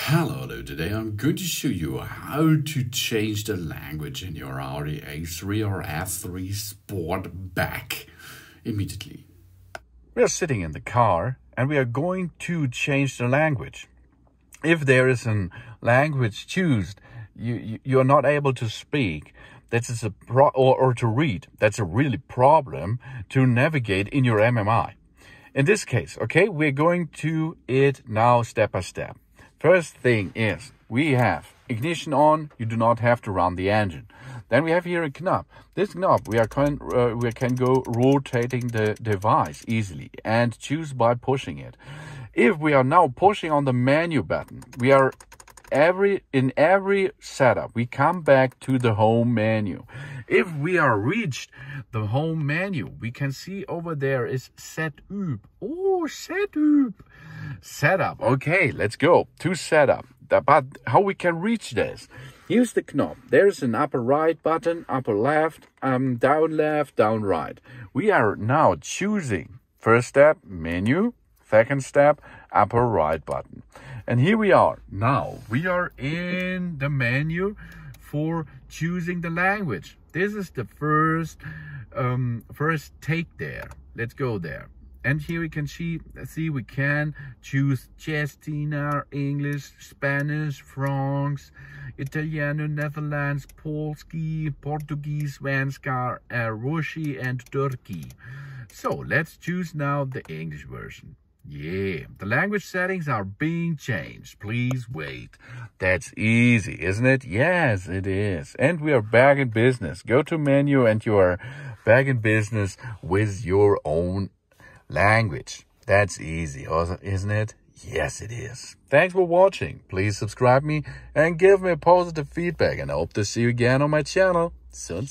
Hello, today I'm going to show you how to change the language in your Audi A3 or A3 Sportback immediately. We are sitting in the car and we are going to change the language. If there is a language chosen, you are not able to speak, that is or to read, that's a really problem to navigate in your MMI. In this case, okay, we're going to it now step by step. First thing is, we have ignition on, you do not have to run the engine. Then we have here a knob. This knob, we can go rotating the device easily and choose by pushing it. If we are now pushing on the menu button, we are in every setup, we come back to the home menu. If we are reached the home menu, we can see over there is setup. Oh, setup. Okay, let's go to setup. But how we can reach this? Here's the knob. There's an upper right button, upper left, down left, down right. We are now choosing first step, menu, second step, upper right button. And here we are. Now we are in the menu for choosing the language. This is the first take there. Let's go there. And here we can see we can choose Cestina, English, Spanish, France, Italiano, Netherlands, Polski, Portuguese, Svenska, Russian, and Turkey. So let's choose now the English version. Yeah, the language settings are being changed. Please wait. That's easy, isn't it? Yes, it is. And we are back in business. Go to menu and you are back in business with your own language. That's easy, isn't it? Yes, it is. Thanks for watching. Please subscribe me and give me positive feedback. And I hope to see you again on my channel soon.